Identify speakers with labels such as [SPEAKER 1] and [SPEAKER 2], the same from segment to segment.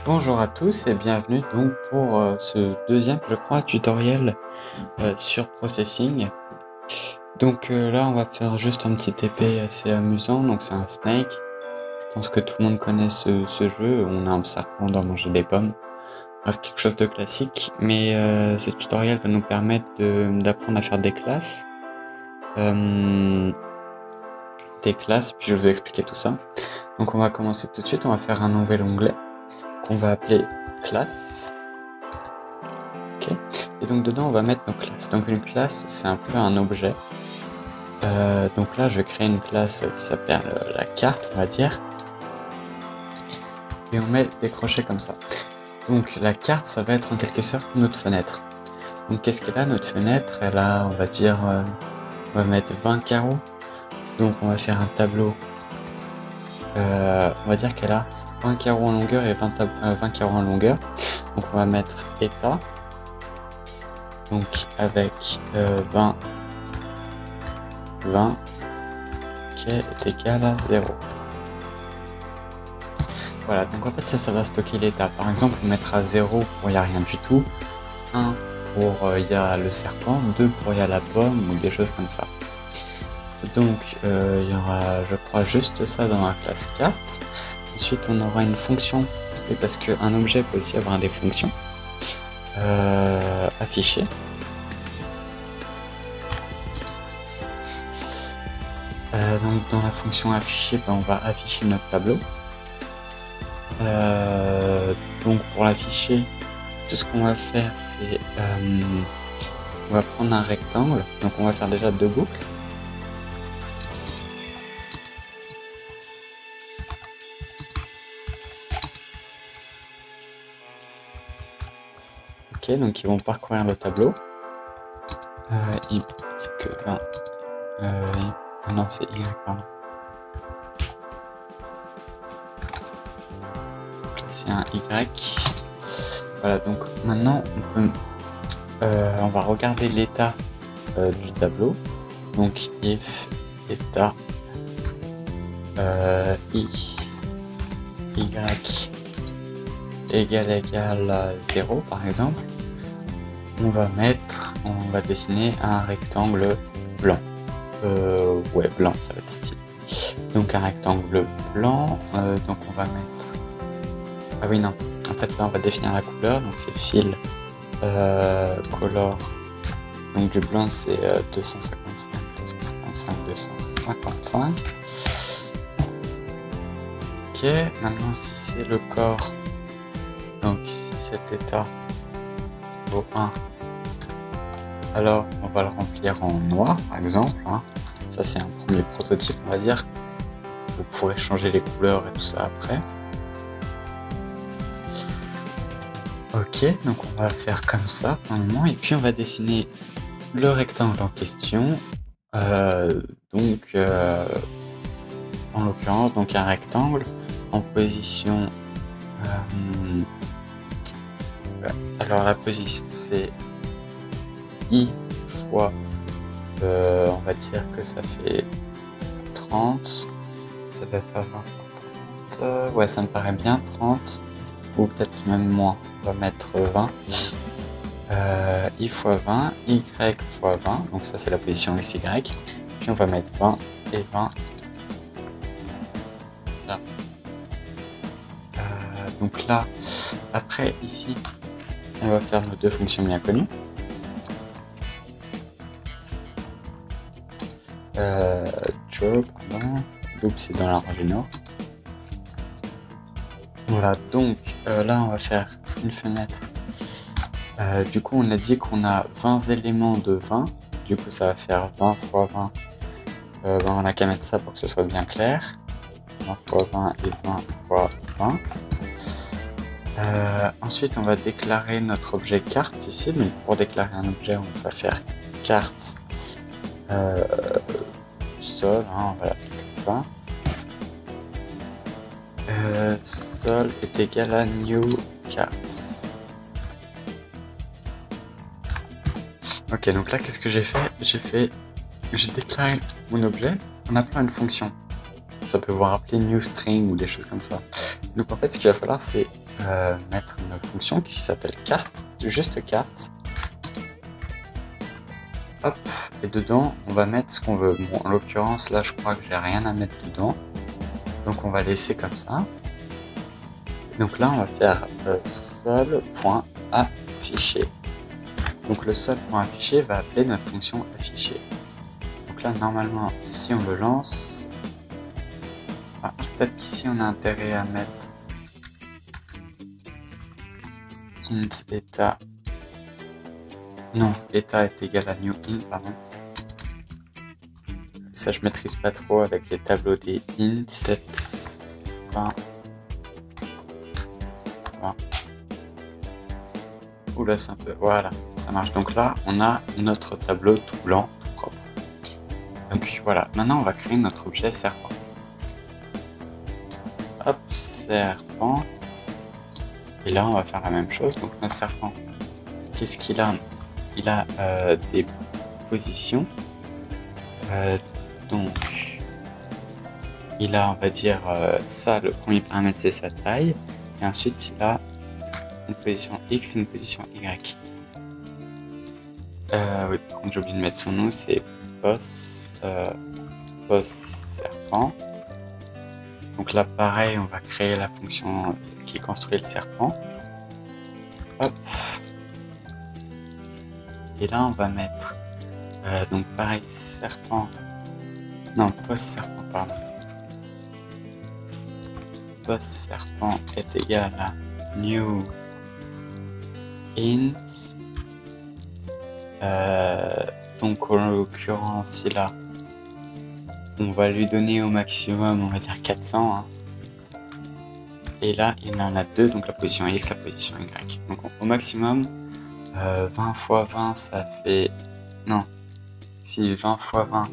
[SPEAKER 1] Bonjour à tous et bienvenue donc pour ce deuxième, je crois, tutoriel sur Processing. Donc là, on va faire juste un petit TP assez amusant. Donc c'est un Snake. Je pense que tout le monde connaît ce jeu. On a un serpent, on doit manger des pommes. Bref, quelque chose de classique. Mais ce tutoriel va nous permettre d'apprendre à faire des classes. Puis je vais vous expliquer tout ça. Donc on va commencer tout de suite. On va faire un nouvel onglet qu'on va appeler classe. Ok. Et donc dedans on va mettre nos classes. Donc une classe c'est un peu un objet. Donc là je vais créer une classe qui s'appelle la carte, on va dire. Et on met des crochets comme ça. Donc la carte ça va être en quelque sorte notre fenêtre. Donc qu'est-ce qu'elle a notre fenêtre? Elle a, on va dire, on va mettre 20 carreaux. Donc on va faire un tableau. On va dire qu'elle a 20 carreaux en longueur et 20 carreaux en longueur. Donc on va mettre état. Donc avec 20 qui est égal à 0. Voilà, donc en fait ça va stocker l'état. Par exemple on mettra 0 pour il n'y a rien du tout, 1 pour il y a le serpent, 2 pour il y a la pomme ou des choses comme ça. Donc il y aura, je crois, juste ça dans la classe carte. Ensuite on aura une fonction, et parce qu'un objet peut aussi avoir des fonctions. Afficher. Donc dans la fonction afficher, on va afficher notre tableau. Donc pour l'afficher, tout ce qu'on va faire c'est on va prendre un rectangle, donc on va faire déjà 2 boucles. Ok, donc ils vont parcourir le tableau. Il dit que 20. Non, c'est Y, pardon. Donc là, c'est un Y. Voilà, donc maintenant, on va regarder l'état du tableau. Donc, if état I, Y égale à 0, par exemple, on va dessiner un rectangle blanc. Ouais, blanc, ça va être stylé. Donc un rectangle blanc, donc on va mettre... Ah oui, non, en fait là on va définir la couleur, donc c'est fill color, donc du blanc c'est 255. Ok, maintenant si c'est le corps, donc si cet état vaut 1, alors on va le remplir en noir par exemple, hein. Ça c'est un premier prototype on va dire, vous pourrez changer les couleurs et tout ça après. Ok, donc on va faire comme ça pour le moment, et puis on va dessiner le rectangle en question, donc en l'occurrence donc un rectangle en position, alors la position c'est I fois, on va dire que ça fait 30, ça va faire 20 fois 30, ouais ça me paraît bien, 30, ou peut-être même moins, on va mettre 20, I fois 20, Y fois 20, donc ça c'est la position XY, puis on va mettre 20 et 20, là. Donc là, après ici, on va faire nos deux fonctions bien connues. Draw, pardon, loop c'est dans la rangée nord. Voilà, donc là on va faire une fenêtre. Du coup on a dit qu'on a 20 éléments de 20, du coup ça va faire 20 fois 20. On a qu'à mettre ça pour que ce soit bien clair. 20 fois 20 et 20 fois 20. Ensuite on va déclarer notre objet carte ici, donc pour déclarer un objet on va faire carte sol, hein, on va l'appeler comme ça. Sol est égal à new cards. Ok, donc là qu'est-ce que j'ai fait? J'ai déclaré mon objet en appelant une fonction. Ça peut vous rappeler new string ou des choses comme ça. Donc en fait ce qu'il va falloir c'est mettre une fonction qui s'appelle carte, juste carte. Hop, et dedans on va mettre ce qu'on veut. Bon, en l'occurrence là je crois que j'ai rien à mettre dedans, donc on va laisser comme ça. Donc là on va faire sol.afficher. Donc le sol.afficher va appeler notre fonction afficher. Donc là normalement si on le lance, peut-être qu'ici on a intérêt à mettre int état. Non, état est égal à new int, pardon. Ça je maîtrise pas trop avec les tableaux des int, Oula, c'est un peu... Voilà, ça marche. Donc là, on a notre tableau tout blanc, tout propre. Donc voilà, maintenant on va créer notre objet serpent. Hop, serpent. Et là, on va faire la même chose. Donc notre serpent, qu'est-ce qu'il a? Il a des positions. Donc, il a, on va dire, ça, le premier paramètre, c'est sa taille. Et ensuite, il a une position X et une position Y. Oui, par contre, j'ai oublié de mettre son nom, c'est boss serpent. Donc là, pareil, on va créer la fonction qui construit le serpent. Hop. Et là, on va mettre, donc pareil, serpent. Non, post serpent, pardon. Post serpent est égal à new int. Donc en l'occurrence, là, on va lui donner au maximum, on va dire 400. Hein. Et là, il en a deux, donc la position X, la position Y. Donc au maximum, 20 fois 20, ça fait... Non, si 20 fois 20, donc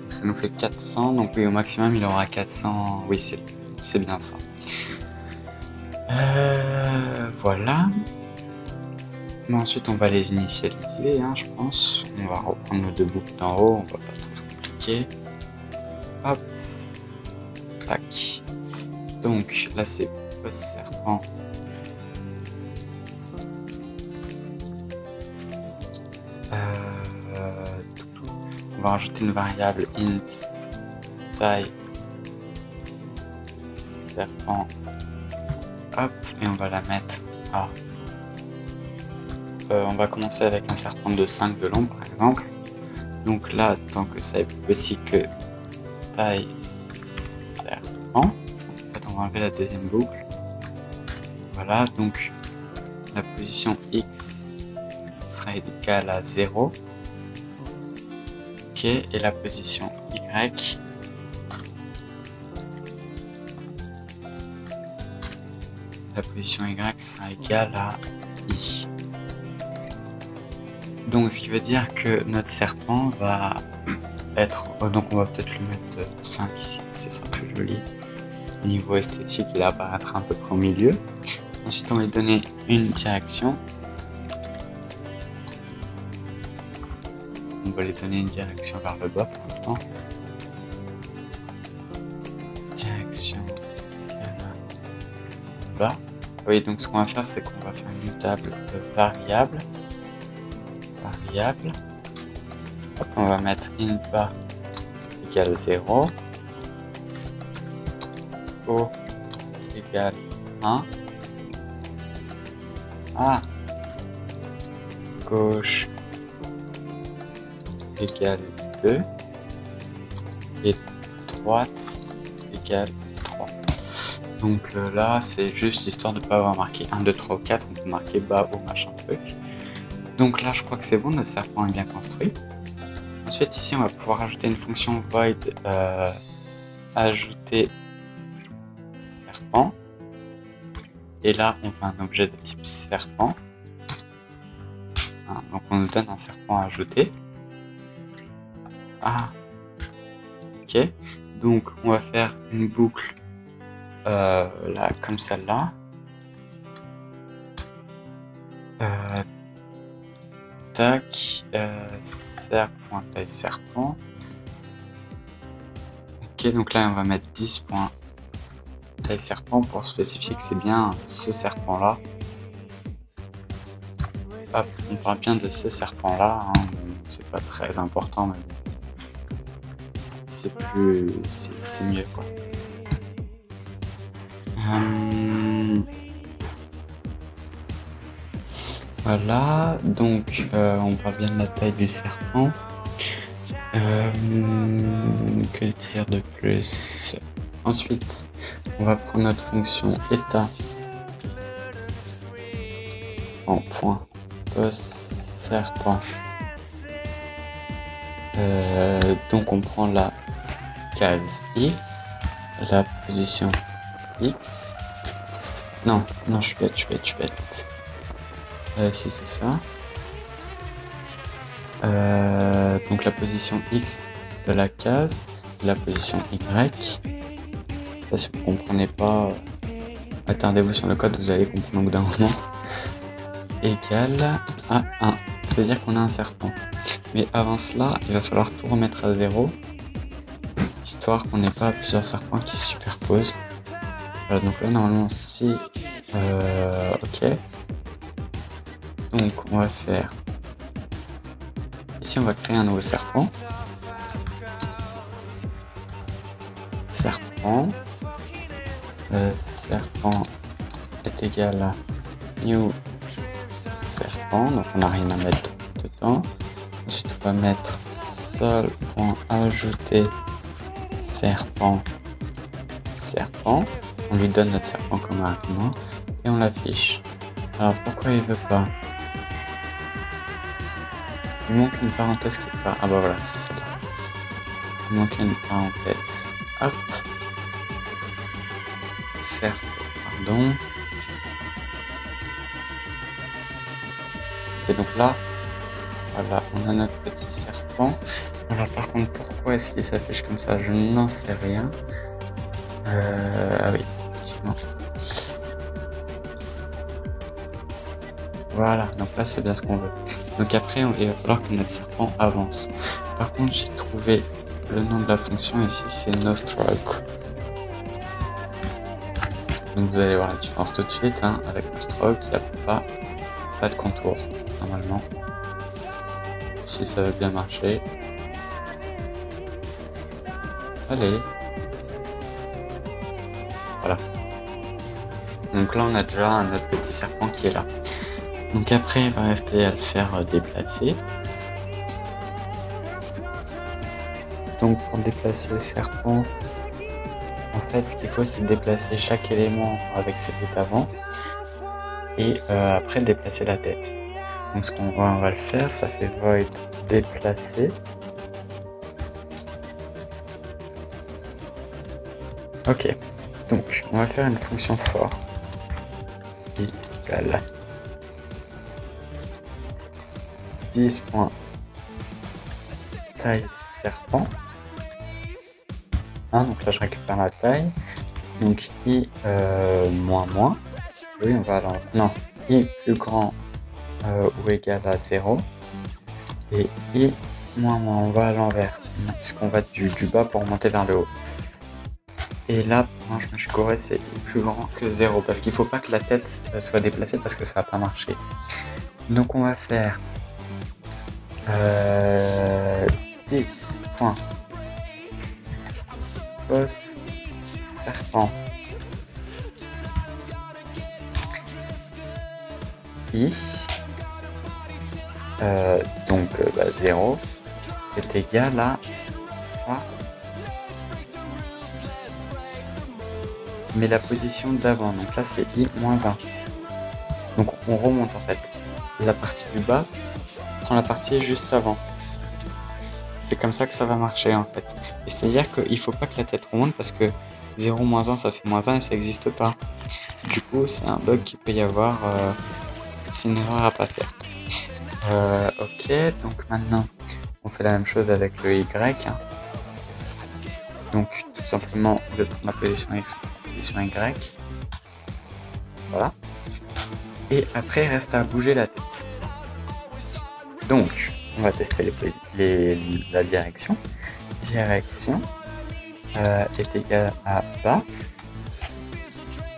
[SPEAKER 1] ça nous fait 400. Donc oui, au maximum, il aura 400. Oui, c'est bien ça. Voilà. Mais ensuite, on va les initialiser, hein, je pense. On va reprendre nos deux boucles d'en haut, on va pas trop compliquer. Hop. Tac. Donc là, c'est post serpent. On va rajouter une variable int taille serpent. Hop, et on va la mettre à... on va commencer avec un serpent de 5 de long par exemple. Donc là, tant que ça est plus petit que taille serpent, en fait on va enlever la deuxième boucle. Voilà, donc la position X sera égale à 0. Ok, et la position Y sera égale à I. Donc ce qui veut dire que notre serpent va être... donc on va peut-être lui mettre 5 ici, ce sera plus joli. Au niveau esthétique, il apparaîtra à peu près au milieu. Ensuite on va lui donner une direction. On va lui donner une direction vers le bas pour l'instant. Direction bas. Oui, donc ce qu'on va faire, c'est qu'on va faire une table de variable. Hop, on va mettre int bas égale 0. O égale 1. Gauche égale 2. Et droite égale 3. Donc là, c'est juste histoire de ne pas avoir marqué 1, 2, 3 ou 4. On peut marquer bas ou machin truc. Donc là, je crois que c'est bon, notre serpent est bien construit. Ensuite, ici, on va pouvoir ajouter une fonction void ajouter serpent. Et là, on fait un objet de type serpent. Hein, donc on nous donne un serpent à ajouter. Ok. Donc on va faire une boucle là, comme celle-là. Tac, ser.taille serpent. Ok, donc là on va mettre 10. taille serpent pour spécifier que c'est bien ce serpent-là. Hop, on parle bien de ce serpent-là, hein, c'est pas très important, mais c'est mieux quoi. Voilà, donc on parle bien de la taille du serpent. Que dire de plus? Ensuite, on va prendre notre fonction état en point serpent. Donc on prend la case i, la position x. Non, je suis bête. Si c'est ça. Donc la position x de la case, la position y. Ça, si vous comprenez pas, attardez-vous sur le code, vous allez comprendre au bout d'un moment. Égale à 1. C'est-à-dire qu'on a un serpent. Mais avant cela, il va falloir tout remettre à 0, histoire qu'on n'ait pas plusieurs serpents qui se superposent. Voilà, donc là, normalement, si... ok. Donc, on va faire... Ici, on va créer un nouveau serpent. Serpent est égal à new serpent, donc on n'a rien à mettre dedans. Ensuite, on va mettre sol.ajouter serpent. On lui donne notre serpent comme argument et on l'affiche. Alors pourquoi il veut pas? Il manque une parenthèse quelque part. Ah bah voilà, c'est celle-là. Il manque une parenthèse. Hop. Serpent, pardon. Et donc là, voilà, on a notre petit serpent. Alors par contre, pourquoi est-ce qu'il s'affiche comme ça? Je n'en sais rien. Ah oui, effectivement. Voilà, donc là c'est bien ce qu'on veut. Donc après, il va falloir que notre serpent avance. Par contre, j'ai trouvé le nom de la fonction ici, c'est noStroke. Donc vous allez voir la différence tout de suite, hein. Avec noStroke, il n'y a pas de contour, normalement. Si ça veut bien marcher. Allez. Voilà. Donc là, on a déjà notre petit serpent qui est là. Donc après, il va rester à le faire déplacer. Donc pour déplacer le serpent, en fait, ce qu'il faut, c'est déplacer chaque élément avec celui d'avant. Et après, déplacer la tête. Donc ce qu'on va le faire, ça fait void déplacer. Ok. Donc, on va faire une fonction for égale 10.taille serpent. Ah, donc là, je récupère la taille. Donc, i moins. Oui, on va alors. Non, i plus grand ou égal à 0. Et i moins, on va à l'envers. Puisqu'on va du bas pour remonter vers le haut. Et là, non, je me suis gouré, c'est plus grand que 0 parce qu'il faut pas que la tête soit déplacée parce que ça va pas marcher. Donc on va faire 10 points pos serpent i donc 0 est égal à ça. Mais la position d'avant, donc là c'est i moins 1. Donc on remonte en fait. La partie du bas prend la partie juste avant. C'est comme ça que ça va marcher en fait. Et c'est-à-dire qu'il faut pas que la tête remonte parce que 0 moins 1 ça fait moins 1 et ça n'existe pas. Du coup c'est un bug qui peut y avoir. C'est une erreur à pas faire. Ok, donc maintenant on fait la même chose avec le Y. Hein. Donc tout simplement au lieu de prendre la position X, position Y. Voilà. Et après il reste à bouger la tête. Donc on va tester la direction. Direction est égale à bas.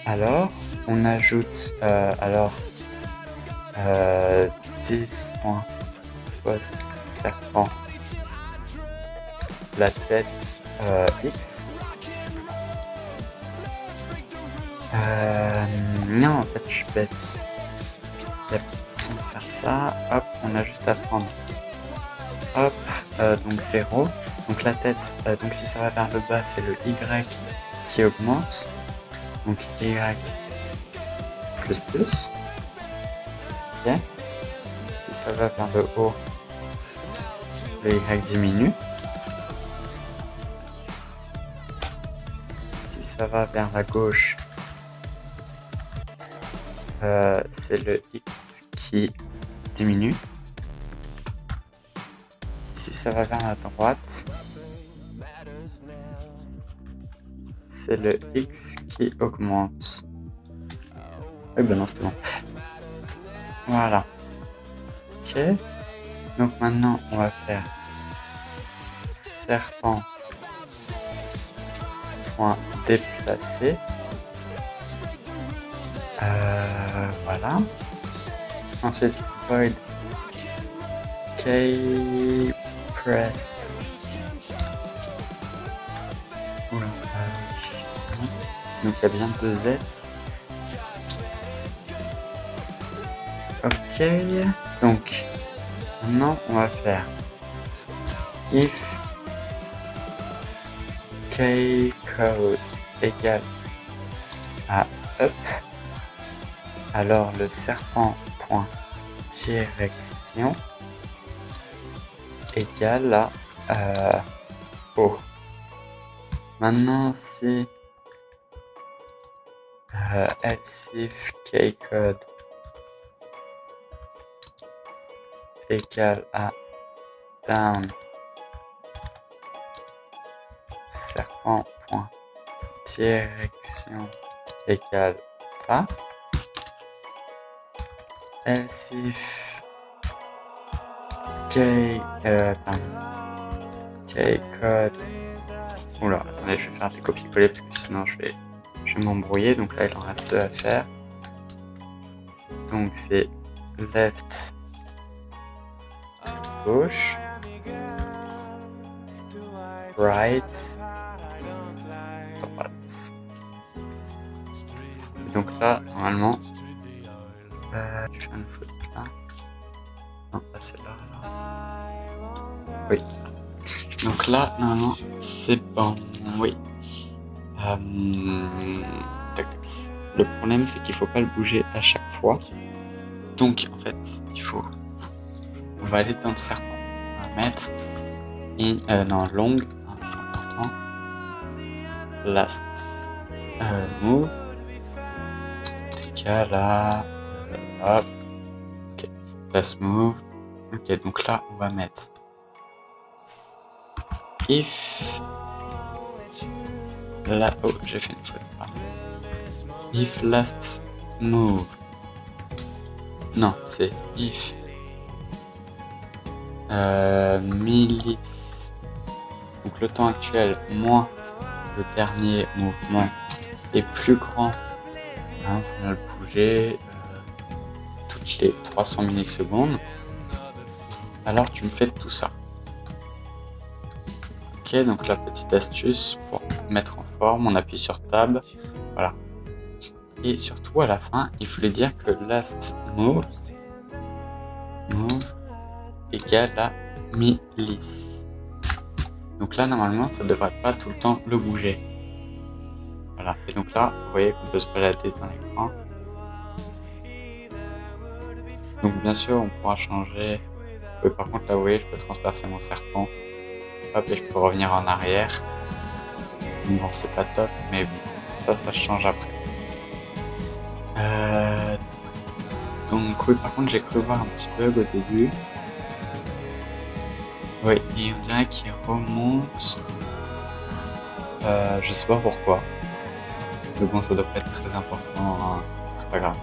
[SPEAKER 1] Alors, on ajoute 10 points boss serpent, la tête X. Non, en fait, je suis bête. Il y a pas besoin de faire ça. Hop, on a juste à prendre. Hop, donc 0. Donc la tête, donc si ça va vers le bas, c'est le Y qui augmente. Donc Y plus plus. Ok. Si ça va vers le haut, le Y diminue. Si ça va vers la gauche, c'est le X qui diminue. Si ça va vers la droite, c'est le X qui augmente. Oui, ben non, c'était bon. Voilà. Ok. Donc maintenant, on va faire serpent point déplacer. Voilà. Ensuite, void key pressed. Oula, donc il y a bien 2 S. Ok. Donc maintenant on va faire if key code égale à up, alors le serpent point direction égale à haut. Maintenant si else if key code égale à down, serpent point direction égale pas, else if key code, oula, attendez, je vais faire des copier-coller parce que sinon je vais m'embrouiller. Donc là il en reste 2 à faire. Donc c'est left gauche, right droite. Et donc là normalement je fais une faute là. Non, pas celle-là. Oui. Donc là normalement c'est bon. Oui. Le problème c'est qu'il faut pas le bouger à chaque fois. Donc en fait on va aller dans le serpent. On va mettre long, hein, c'est important. Last move égale à hop. Ok. Last move. Ok, donc là on va mettre if là, oh, j'ai fait une faute. If last move. Non, c'est if millis. Donc le temps actuel moins le dernier mouvement est plus grand. Hein, on va le bouger toutes les 300 millisecondes. Alors tu me fais tout ça. Ok, donc la petite astuce pour mettre en forme, on appuie sur Tab. Voilà. Et surtout à la fin, il voulait dire que last move égale à millis. Donc là normalement ça devrait pas tout le temps le bouger. Voilà. Et donc là vous voyez qu'on peut se balader dans l'écran. Donc bien sûr on pourra changer. Par contre là vous voyez je peux transpercer mon serpent. Hop, et je peux revenir en arrière. Bon c'est pas top mais bon, ça change après. Donc oui, par contre j'ai cru voir un petit bug au début. Oui, et on dirait qu'il remonte. Je sais pas pourquoi. Mais bon, ça doit pas être très important, hein. C'est pas grave.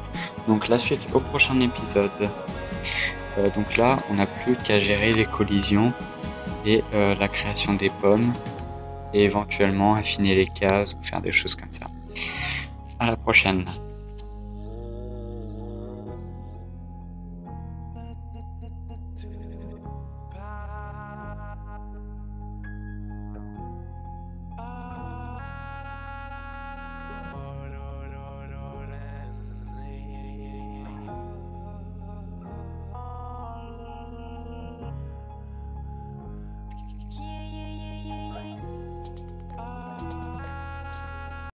[SPEAKER 1] Donc la suite au prochain épisode. Donc là, on n'a plus qu'à gérer les collisions et la création des pommes. Et éventuellement affiner les cases ou faire des choses comme ça. À la prochaine.